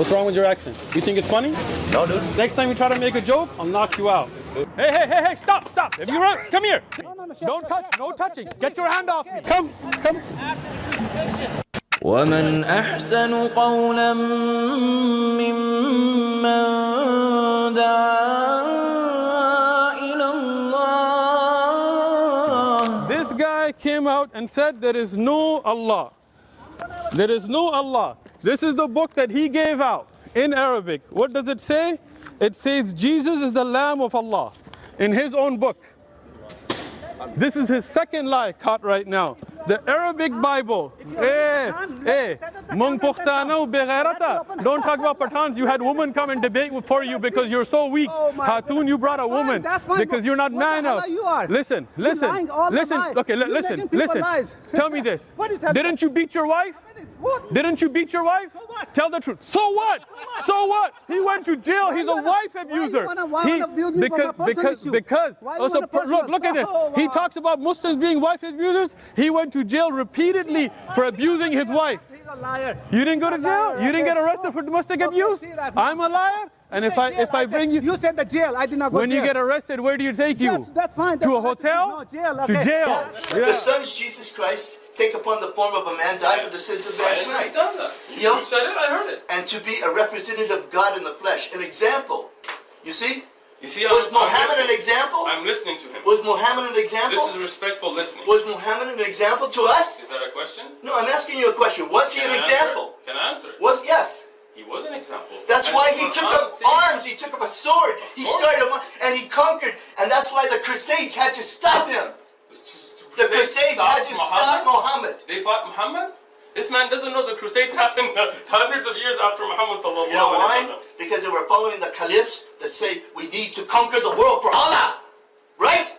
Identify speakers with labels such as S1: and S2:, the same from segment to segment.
S1: What's wrong with your accent? You think it's funny?
S2: No, dude.
S1: Next time you try to make a joke, I'll knock you out. Hey, stop. If you run, come here. Don't touch, no touching. Get your hand off me. Come.
S3: ومن أحسن قولا ممن دعا إلى الله.
S1: This guy came out and said there is no Allah. There is no Allah. This is the book that he gave out in Arabic. What does it say? It says Jesus is the Lamb of Allah in his own book. This is his second lie caught right now. The Arabic Bible. Don't talk about Pathans. You had women come and debate for you because you're so weak. Hatun, you brought a woman because you're not man enough. Listen. Okay, listen. Tell me this. Didn't you beat your wife? Didn't you beat your wife? Tell the truth. So what? He went to jail. He's a wife abuser. Because look at this. He talks about Muslims being wife abusers. He went to jail repeatedly for abusing his wife.
S4: He's a liar.
S1: You didn't go to jail? You didn't get arrested for domestic abuse? I'm a liar? And if I bring you...
S4: You said the jail. I did not go to jail.
S1: When you get arrested, where do you take you?
S4: That's fine.
S1: To a hotel?
S4: No, jail.
S1: To jail.
S2: Yeah. The Son's Jesus Christ take upon the form of a man, die for the sins of mankind.
S1: You said it, I heard it.
S2: And to be a representative of God in the flesh, an example. You see?
S5: Was
S2: Muhammad an example?
S5: I'm listening to him.
S2: Was Muhammad an example?
S5: This is respectful listening.
S2: Was Muhammad an example to us?
S5: Is that a question?
S2: No, I'm asking you a question. Was he an example?
S5: Can I answer it?
S2: Yes.
S5: He was an example.
S2: That's why he took up arms, he took up a sword, he started and he conquered, and that's why the Crusades had to stop him. The Crusades had to stop Muhammad.
S5: They fought Muhammad? This man doesn't know the Crusades happened hundreds of years after Muhammad sallallahu
S2: You know why? Because they were following the caliphs that say we need to conquer the world for Allah. Right?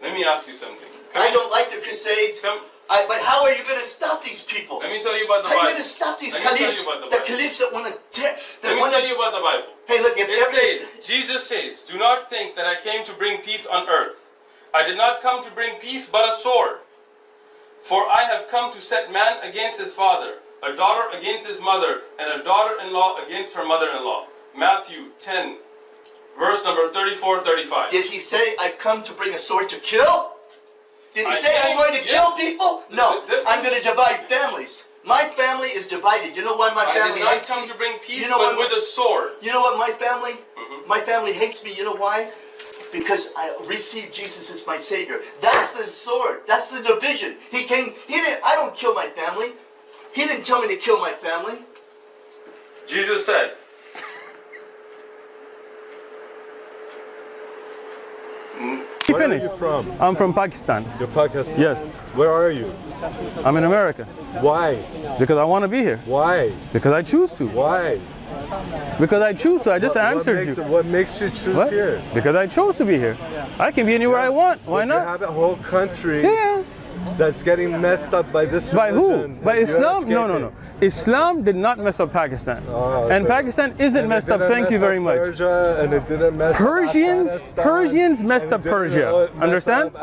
S5: Let me ask you something.
S2: I don't like the Crusades. But how are you going to stop these people?
S5: Let me tell you about the
S2: Bible.
S5: Bible.
S2: How are you going to stop these caliphs? The caliphs that want to...
S5: Let me tell you about the Bible.
S2: Hey, look,
S5: Jesus says, do not think that I came to bring peace on earth. I did not come to bring peace but a sword. For I have come to set man against his father, a daughter against his mother, and a daughter-in-law against her mother-in-law. Matthew 10, verse number 34-35.
S2: Did he say, I've come to bring a sword to kill? Did he say I'm going to kill people? No, I'm going to divide families. My family is divided. You know why my family hates me?
S5: I did not come to bring peace, but with a sword.
S2: You know what my family? My family hates me. You know why? Because I received Jesus as my Savior. That's the sword. That's the division. He didn't, I don't kill my family. He didn't tell me to kill my family.
S5: Jesus said,
S1: Where are you from? I'm from Pakistan.
S6: You're Pakistan?
S1: Yes.
S6: Where are you?
S1: I'm in America.
S6: Why?
S1: Because I want to be here.
S6: Why?
S1: Because I choose to.
S6: Why?
S1: Because I choose to. I just answered you.
S6: What makes you choose here?
S1: Because I chose to be here. I can be anywhere I want. Why not?
S6: You have a whole country that's getting messed up by this
S1: By
S6: religion.
S1: who? By Islam? No. Islam did not mess up Pakistan. And Pakistan isn't messed up, thank you very much.
S6: Persia, and it didn't mess
S1: Persians messed up Persia. Understand?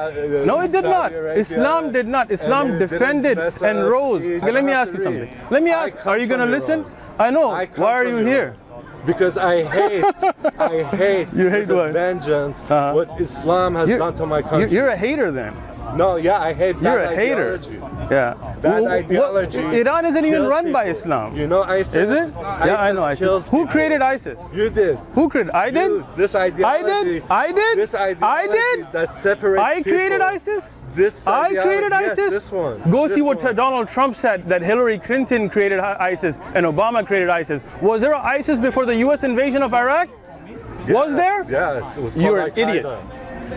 S1: No, it did not. Islam did not. Islam defended and rose. Okay, let me ask you something. Let me ask, are you going to listen? I know. Why are you here?
S6: Because I hate
S1: you hate
S6: with
S1: what?
S6: vengeance what Islam has done to my country.
S1: You're a hater then.
S6: No, yeah, I hate
S1: You're
S6: bad
S1: a hater.
S6: ideology.
S1: Yeah.
S6: Bad ideology.
S1: Iran isn't even run by
S6: people.
S1: Islam.
S6: You know ISIS?
S1: Is it? Yeah, I know ISIS. Who created ISIS?
S6: You did.
S1: Who created? I did?
S6: This ideology.
S1: I did?
S6: This ideology that separates
S1: I created
S6: people.
S1: ISIS?
S6: This
S1: I created ISIS?
S6: Yes, this one.
S1: Go see what Donald Trump said, that Hillary Clinton created ISIS and Obama created ISIS. Was there an ISIS before the US invasion of Iraq? Was there?
S6: Yes, it was called
S1: You're an idiot.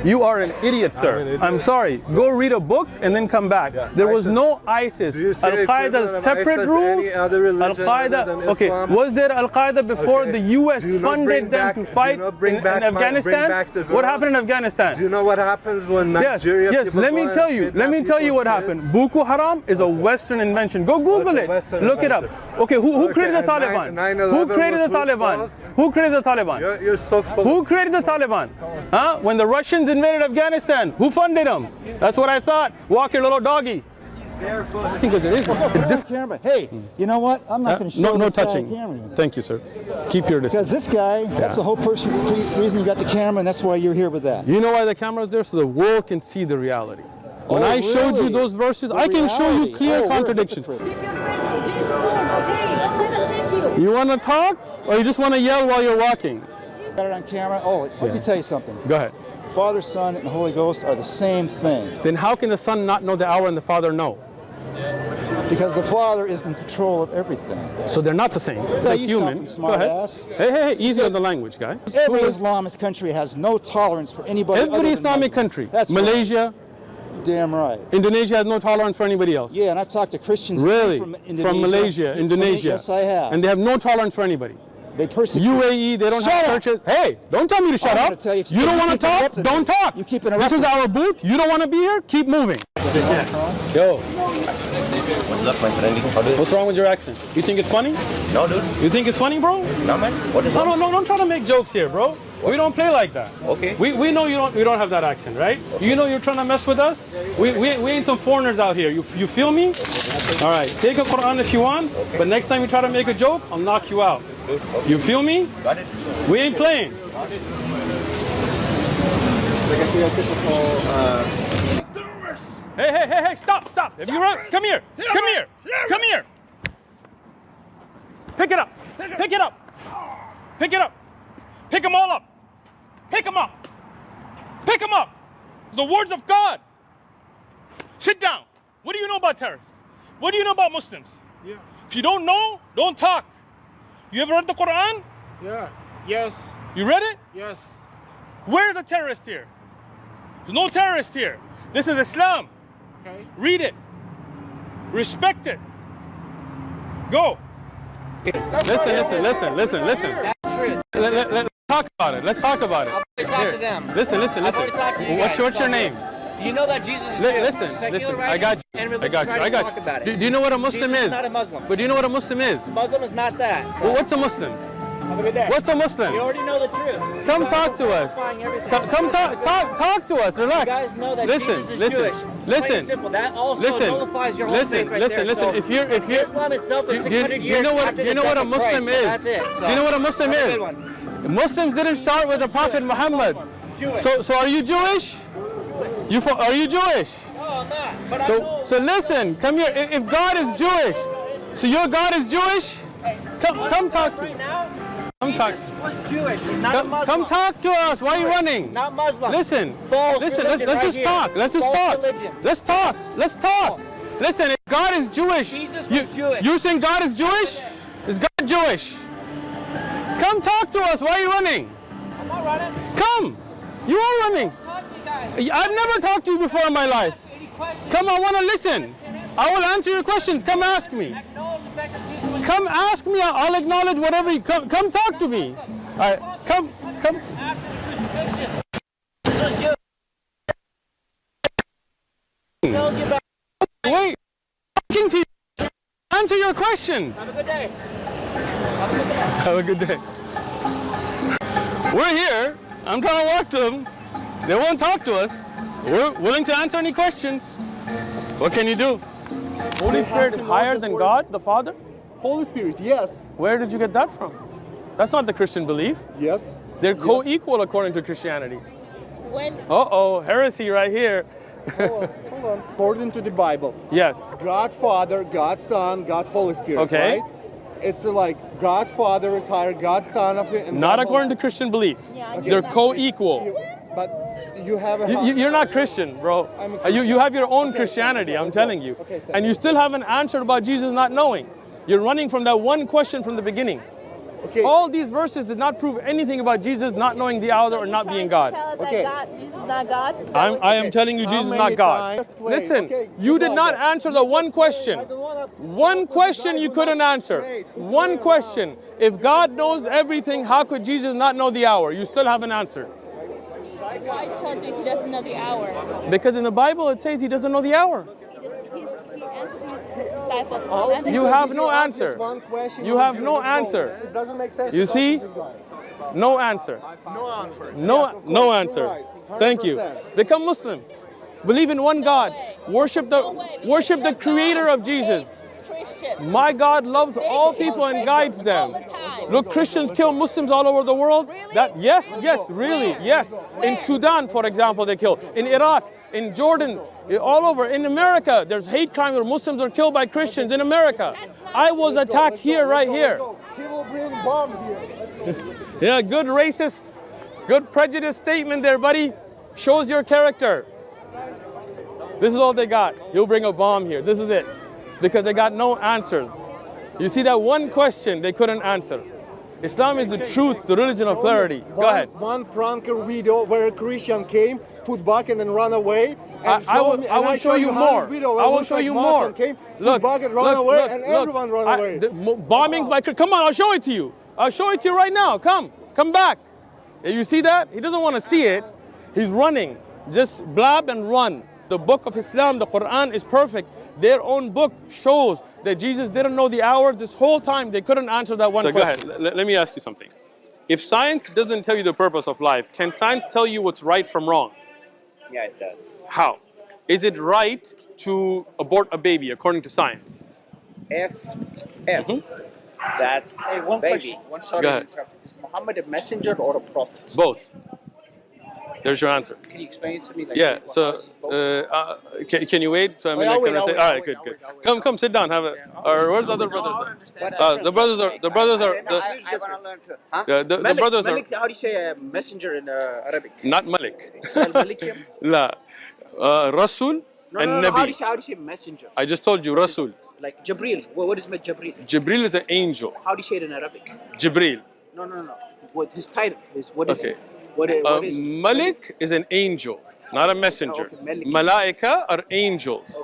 S1: You are an idiot, sir. I'm sorry. Go read a book and then come back. There was no ISIS. Al-Qaeda separate rules. Al-Qaeda. Okay. Was there Al-Qaeda before the U.S. funded them to fight in Afghanistan? What happened in Afghanistan?
S6: Do you know what happens when Nigeria?
S1: Yes. Let me tell you. Let me tell you what happened. Boko Haram is a Western invention. Go Google it. Look it up. Okay. Who created the Taliban? Who created the Taliban? Who created the Taliban?
S6: You're so full.
S1: Who created the Taliban? When the Russians invaded Afghanistan, who funded them? That's what I thought. Walk your little doggy. Because it is.
S4: This camera. Hey, you know what? I'm not going to show
S1: no
S4: this guy a
S1: touching.
S4: camera.
S1: Thank you, sir. Keep your
S4: Because
S1: distance.
S4: this guy, that's the whole reason you got the camera, and that's why you're here with that.
S1: You know why the camera is there? So the world can see the reality. When I showed you
S4: really?
S1: those verses,
S4: The
S1: I can show you
S4: reality.
S1: clear
S4: Oh, we're
S1: contradictions.
S4: hypocrites.
S1: You want to talk, or you just want to yell while you're walking?
S4: Got it on camera. Oh, let me tell you something.
S1: Go ahead.
S4: Father, Son, and the Holy Ghost are the same thing.
S1: Then how can the Son not know the hour and the Father know?
S4: Because the Father is in control of everything.
S1: So they're not the same. Like
S4: you
S1: human.
S4: something,
S1: Go ahead.
S4: smart-ass.
S1: Hey, easy on the language, guy.
S4: Every Islamist country has no tolerance for anybody other
S1: Every
S4: than
S1: Islamic
S4: Muslim.
S1: country.
S4: That's
S1: Malaysia,
S4: right. Damn right.
S1: Indonesia has no tolerance for anybody else.
S4: Yeah, and I've talked to Christians
S1: Really?
S4: from Indonesia.
S1: From Malaysia, Indonesia.
S4: Yes, I have.
S1: And they have no tolerance for anybody.
S4: They persecute.
S1: UAE, they don't have churches. Hey, don't tell me to shut
S4: I'm
S1: up.
S4: gonna tell you,
S1: You don't want to
S4: keep
S1: talk?
S4: interrupting
S1: Don't
S4: me.
S1: talk.
S4: You keep
S1: This
S4: interrupting
S1: is
S4: me.
S1: our booth. You don't want to be here? Keep moving. Yo.
S7: What's up, my friend? How do you?
S1: What's wrong with your accent? You think it's funny?
S7: No, dude.
S1: You think it's funny, bro?
S7: No, man. What is
S1: No,
S7: up?
S1: don't try to make jokes here, bro. We don't play like that.
S7: Okay.
S1: We know you don't have that accent, right? You know you're trying to mess with us? We ain't some foreigners out here. You feel me? All right, take a Quran if you want, but next time you try to make a joke, I'll knock you out. You feel me?
S7: Got it.
S1: We ain't playing. Hey, stop. Have you run? Come here. Come here. Pick it up. Pick them all up. Pick them up. The words of God. Sit down. What do you know about terrorists? What do you know about Muslims?
S8: Yeah.
S1: If you don't know, don't talk. You ever read the Quran?
S8: Yeah. Yes.
S1: You read it?
S8: Yes.
S1: Where's the terrorist here? There's no terrorist here. This is Islam.
S8: Okay.
S1: Read it. Respect it. Go. Listen. Let's talk about it. Let's talk about it.
S9: Talk to them.
S1: Listen.
S9: I've already talked to you
S1: What's
S9: guys.
S1: your name?
S9: You know that Jesus is real.
S1: Listen.
S9: Secular
S1: I got
S9: writings
S1: you.
S9: and religious writings talk about it.
S1: Do you know what a Muslim
S9: Jesus
S1: is?
S9: is not a Muslim.
S1: But do you know what a Muslim is?
S9: Muslim is not that.
S1: Well, what's a Muslim?
S9: Have a good day.
S1: What's a Muslim?
S9: You already know the truth.
S1: Come
S9: You guys
S1: talk
S9: are
S1: to us.
S9: glorifying everything.
S1: Come talk to us. Relax.
S9: You guys know that
S1: Listen,
S9: Jesus is
S1: listen,
S9: Jewish.
S1: listen.
S9: Plain and simple. That also
S1: Listen,
S9: nullifies your whole
S1: listen,
S9: faith right
S1: listen,
S9: there.
S1: listen.
S9: So
S1: If you're
S9: Islam itself is 600 years
S1: you know what
S9: after
S1: you know
S9: the
S1: what a
S9: death of Christ,
S1: Muslim
S9: so
S1: is?
S9: that's it. So,
S1: Do you know what a Muslim
S9: have a
S1: is?
S9: good one.
S1: Muslims didn't start with the Prophet Muhammad.
S9: Jewish.
S1: So are you Jewish? Are you Jewish?
S9: No, I'm not. But I know.
S1: So listen, come here. If God is Jewish, so your God is Jewish? Come talk to me.
S9: Right now,
S1: Come talk.
S9: Jesus was Jewish. He's not a Muslim.
S1: Come talk to us. Why are you running?
S9: Not Muslim.
S1: Listen.
S9: False
S1: Listen.
S9: religion
S1: Let's
S9: right
S1: just
S9: here.
S1: talk. Let's just
S9: False
S1: talk.
S9: religion.
S1: Let's talk.
S9: False.
S1: Listen. If God is Jewish,
S9: Jesus was Jewish.
S1: You think God is Jewish? Is God Jewish? Come talk to us. Why are you running?
S9: I'm not running.
S1: Come. You are running.
S9: Talk to you guys.
S1: I've never talked to you before in my life.
S9: Ask you any questions.
S1: Come, I want to listen. I will answer your questions. Come ask me.
S9: Acknowledge the fact that Jesus was
S1: Come ask me. I'll acknowledge whatever you come talk to me. All right. Come.
S9: after the crucifixion. Jesus was Jewish. Tells you about.
S1: Wait. Talking to you. Answer your questions.
S9: Have a good day.
S1: Have a good day. We're here. I'm trying to walk to them. They won't talk to us. We're willing to answer any questions. What can you do? Holy Spirit is higher than God, the Father?
S6: Holy Spirit, yes.
S1: Where did you get that from? That's not the Christian belief.
S6: Yes.
S1: They're co-equal according to Christianity.
S10: When
S1: Uh-oh, heresy right here.
S6: Hold on. According to the Bible,
S1: Yes.
S6: God Father, God Son, God Holy Spirit,
S1: Okay.
S6: right? It's like God Father is higher, God Son of it, and
S1: Not
S6: God
S1: according to
S6: Holy-
S1: Christian belief.
S10: Yeah, I get
S1: They're
S10: that.
S1: co-equal.
S6: But you have a
S1: You're not Christian, bro.
S6: I'm a
S1: You have your own
S6: Okay,
S1: Christianity,
S6: okay,
S1: I'm
S6: let's
S1: telling
S6: go.
S1: you.
S6: Okay, so-
S1: And you still haven't answered about Jesus not knowing. You're running from that one question from the beginning.
S6: Okay.
S1: All these verses did not prove anything about Jesus not knowing the hour or not being God.
S10: Tell us
S6: Okay.
S10: that Jesus is not God.
S1: I am telling you
S6: How
S1: Jesus is
S6: many
S1: not God.
S6: times- Play.
S1: Listen,
S6: Okay,
S1: you
S6: you
S1: did
S6: know
S1: not
S6: that.
S1: answer the one question.
S6: I don't wanna-
S1: One question you couldn't answer. One question. If God knows everything, how could Jesus not know the hour? You still haven't answered.
S10: Why tells you he doesn't know the hour?
S1: Because in the Bible it says he doesn't know the hour.
S10: He answers his disciples.
S6: How
S10: And
S6: could
S1: You
S6: you
S1: have
S6: give
S1: no
S6: us this
S1: answer.
S6: one question
S1: You
S6: and
S1: have
S6: you
S1: no
S6: don't know?
S1: answer.
S6: It doesn't make sense.
S1: You
S6: to talk
S1: see?
S6: to you guys.
S1: No answer.
S6: No answer.
S1: No,
S6: Yes, of
S1: no
S6: course,
S1: answer.
S6: you're right.
S1: Thank you.
S6: 100%.
S1: Become Muslim. Believe in one God. Worship the creator of Jesus.
S10: Christians.
S1: My God loves all people and guides them. Look, Christians kill Muslims all over the world. Yes, really, yes. In Sudan, for example, they kill. In Iraq, in Jordan, all over. In America, there's hate crime where Muslims are killed by Christians in America. I was attacked here, right here.
S4: He will bring bomb here.
S1: Yeah, good racist, good prejudice statement there, buddy. Shows your character. This is all they got. You'll bring a bomb here. This is it. Because they got no answers. You see that one question they couldn't answer. Islam is the truth, the religion of clarity. Go ahead.
S6: One pranker video where a Christian came, put back and then run away.
S1: I will show you more. I will show you more.
S6: Look, put back and run away, and everyone run away.
S1: Bombings by, come on, I'll show it to you. I'll show it to you right now. Come back. You see that? He doesn't want to see it. He's running. Just blab and run. The book of Islam, the Quran, is perfect. Their own book shows that Jesus didn't know the hour. This whole time they couldn't answer that one question. Go ahead. Let me ask you something. If science doesn't tell you the purpose of life, can science tell you what's right from wrong?
S7: Yeah, it does.
S1: How? Is it right to abort a baby according to science?
S7: If that
S8: Hey, one
S7: baby.
S8: question. One sorry
S1: Go
S8: to
S1: ahead.
S8: interrupt. Is Muhammad a messenger or a prophet?
S1: Both. There's your answer.
S8: Can you explain it to me? Like,
S1: Yeah,
S8: how
S1: so
S8: is both?
S1: can you wait? So I mean,
S8: I'll wait,
S1: all right, good. Come, sit down. Have a. Or where's the other brothers? The brothers are.
S8: I want to learn too. Huh?
S1: The brothers are
S8: Malik, how do you say messenger in Arabic?
S1: not Malik.
S8: Malik?
S1: La, Rasul and
S8: No. How do
S1: Nabi.
S8: you say messenger?
S1: I just told you Rasul.
S8: Like Jibril. What is Jibril?
S1: Jibril is an angel.
S8: How do you say it in Arabic?
S1: Jibril.
S8: No. What his title is? What is
S1: Okay.
S8: it? What is
S1: Malik is an angel, not a messenger.
S8: Okay, Malik.
S1: Malaika are angels.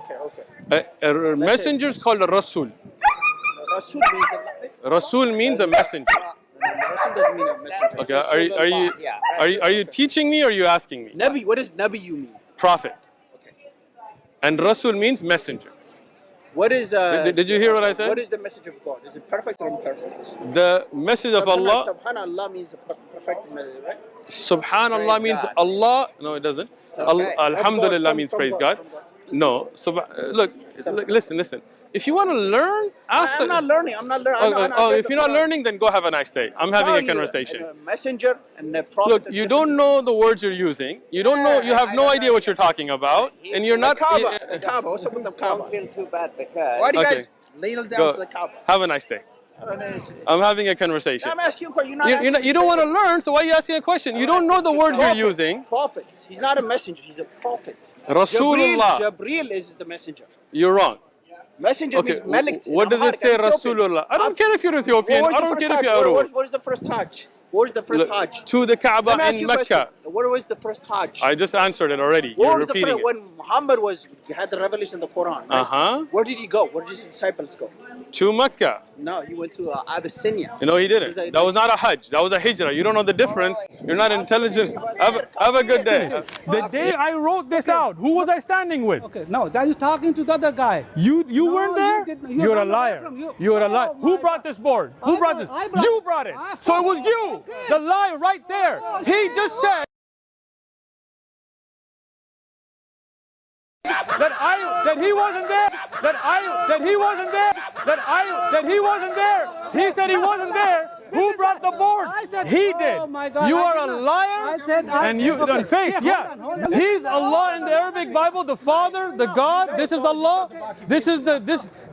S8: Okay.
S1: A messenger is called a Rasul.
S8: Rasul means
S1: Rasul means a messenger.
S8: Rasul doesn't mean a messenger.
S1: Okay, are you teaching me or are you asking me?
S8: Nabi, what does Nabi you mean?
S1: Prophet.
S8: Okay.
S1: And Rasul means messenger.
S8: What is
S1: Did you hear what I said?
S8: What is the message of God? Is it perfect or imperfect?
S1: The message of Allah.
S8: Subhanallah means the perfect message, right?
S1: Subhanallah means
S7: God.
S1: Allah. No, it doesn't. Alhamdulillah means praise God. No. Look, listen. If you want to learn, ask.
S8: I'm not learning.
S1: If you're not learning, then go have a nice day. I'm having a conversation.
S8: A messenger and a prophet.
S1: Look, you don't know the words you're using. You don't know. You have no idea what you're talking about, and you're not.
S8: The Kaaba. What's up with the
S7: I
S8: Kaaba?
S7: don't feel too bad because
S8: Why do you
S1: Okay.
S8: guys kneel down
S1: Go.
S8: to the Kaaba?
S1: Have a nice day. I'm having a conversation.
S8: I'm asking you a question.
S1: You don't want to learn, so why are you asking a question? You don't know the words you're using.
S8: Prophet. He's not a messenger. He's a prophet.
S1: Rasulullah.
S8: Jabril is the messenger.
S1: You're wrong.
S8: Messenger
S1: Okay,
S8: means Malik.
S1: what does it say, Rasulullah? I don't care if you're Ethiopian. I don't care if you're Arab.
S8: What is the first Hajj? What is the first Hajj?
S1: To the Kaaba
S8: Let me ask
S1: in
S8: you a question.
S1: Mecca.
S8: What was the first Hajj?
S1: I just answered it already.
S8: What
S1: You're
S8: was the
S1: repeating
S8: first, when Muhammad had the revelation of the Quran, right? Where did he go? Where did his disciples go?
S1: To Mecca.
S8: No, he went to Abyssinia.
S1: No, he didn't. That was not a Hajj. That was a Hijrah. You don't know the difference. You're not intelligent. Have a good day. The day I wrote this out, who was I standing with?
S11: Okay, no, that you're talking to the other guy.
S1: You
S11: No,
S1: weren't there?
S11: you didn't.
S1: You're a
S11: I'm not
S1: liar.
S11: from you.
S1: You're a liar.
S11: Oh,
S1: Who
S11: my
S1: brought this board? Who brought this? You brought it.
S11: I
S1: So it was
S11: brought
S1: you.
S11: it. Okay.
S1: The lie right there. He just said that he wasn't there. That he wasn't there. He said he wasn't there. Who brought the board?
S11: I said,
S1: He
S11: oh
S1: did.
S11: my God,
S1: You
S11: I
S1: are
S11: did
S1: a
S11: not.
S1: liar.
S11: I said,
S1: And you
S11: okay.
S1: on face,
S11: Yeah, hold on.
S1: He's Allah in the Arabic Bible, the Father, the God. This is Allah. This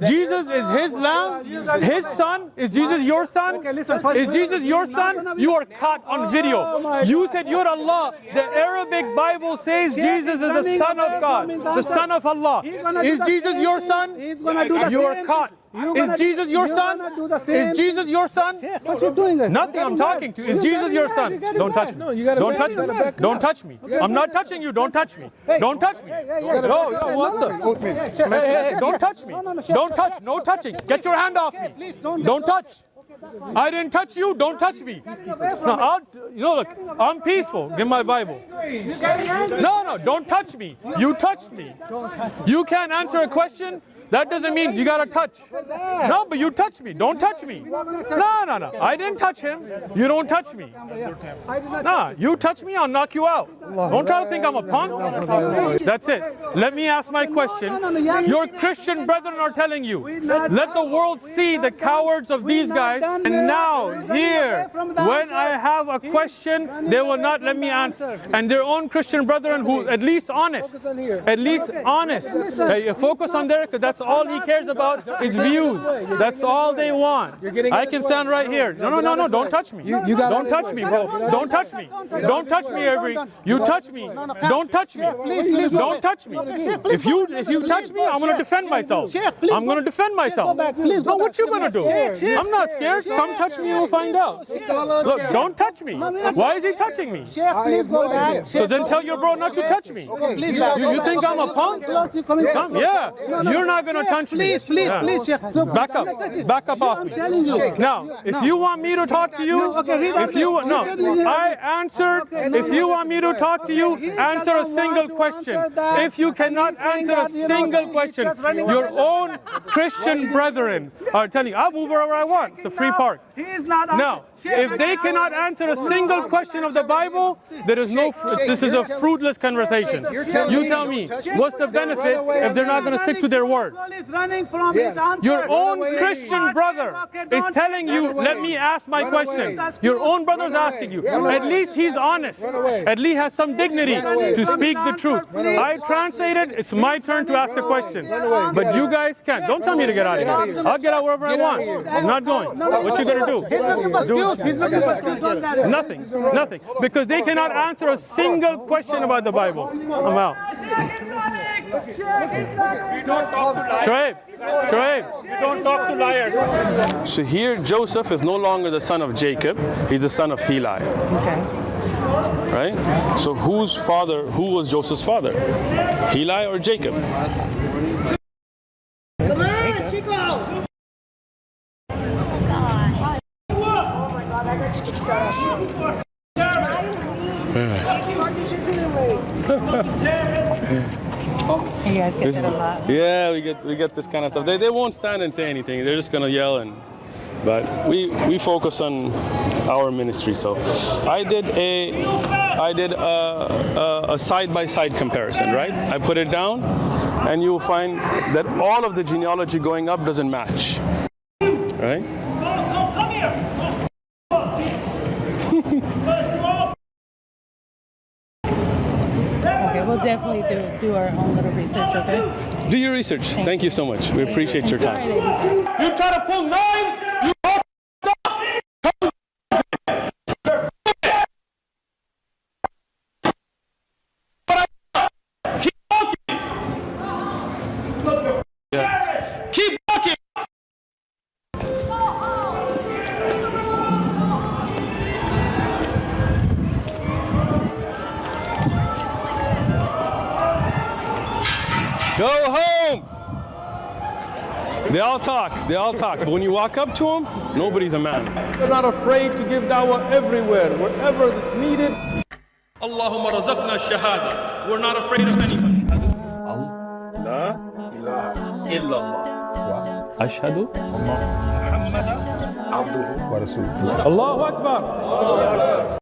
S1: Jesus is His Lamb. His Son. Is Jesus your son?
S11: Okay, listen,
S1: Is Jesus your son? You are caught on video. You said you're Allah. The Arabic Bible says Jesus is the Son of God, the Son of Allah. Is Jesus your son?
S11: He's gonna do the
S1: You are
S11: same
S1: caught. Is Jesus your son? Is Jesus your son?
S11: What you doing?
S1: Nothing. I'm talking to. Is Jesus your son? Don't touch me. Don't touch me. Don't touch me. I'm not touching you. Don't touch me. Don't touch me. No, what the? Hey, don't touch me. Don't touch. No touching. Get your hand off me. Don't touch. I didn't touch you. Don't touch me. No, look. I'm peaceful. Give my Bible. No, don't touch me. You touched me. You can't answer a question. That doesn't mean you gotta touch. No, but you touch me. Don't touch me. No. I didn't touch him. You don't touch me. Nah, you touch me, I'll knock you out. Don't try to think I'm a punk. That's it. Let me ask my question. Your Christian brethren are telling you, let the world see the cowards of these guys. And now, here, when I have a question, they will not let me answer. And their own Christian brethren who at least honest. Hey, focus on there, because that's all he cares about is views. That's all they want. I can stand right here. No, don't touch me. Don't touch me, bro. Don't touch me. Don't touch me, Avery. You touch me. Don't touch me. Don't touch me. If you touch me, I'm going to defend myself. I'm going to defend myself. No, what you going to do? I'm not scared. Come touch me and we'll find out. Look, don't touch me. Why is he touching me? So then tell your bro not to touch me. You think I'm a punk? Come, yeah. You're not going to touch me.
S11: Please,
S1: Back up off me. Now, if you want me to talk to you, I answered. If you want me to talk to you, answer a single question. If you cannot answer a single question, your own Christian brethren are telling you, I'll move wherever I want. It's a free park. Now, if they cannot answer a single question of the Bible, there is no. This is a fruitless conversation. You tell me, what's the benefit if they're not going to stick to their word? Your own Christian brother is telling you, let me ask my question. Your own brother is asking you. At least he's honest. At least has some dignity to speak the truth. I translated, it's my turn to ask a question. But you guys can't. Don't tell me to get out of here. I'll get out wherever I want. I'm not going. What you going to do? Nothing. Because they cannot answer a single question about the Bible. I'm out. Shoaib.
S5: You don't talk to liars. So here Joseph is no longer the son of Jacob, he's the son of Heli.
S12: Okay.
S5: Right? So who was Joseph's father? Heli or Jacob?
S9: Come on, Chico!
S12: You guys get that a lot.
S5: Yeah, we get this kind of stuff. They won't stand and say anything. They're just gonna yell but we focus on our ministry. So I did a side-by-side comparison, right? I put it down, and you'll find that all of the genealogy going up doesn't match, right?
S9: Come here!
S12: Okay, we'll definitely do our own little research, okay?
S5: Do your research. Thank you so much. We appreciate your time.
S1: You try to pull knives, you talk stuff. Keep walking.
S5: Yeah.
S1: Keep walking.
S5: Go home! They all talk, but when you walk up to them, nobody's a man.
S1: We're not afraid to give dawah everywhere, wherever it's needed. Allahumma razaqna shahada. We're not afraid of anybody. La ilaha illallah.
S5: Ashhadu
S1: Muhammadan abduhu wa rasuluhu. Allahu Akbar.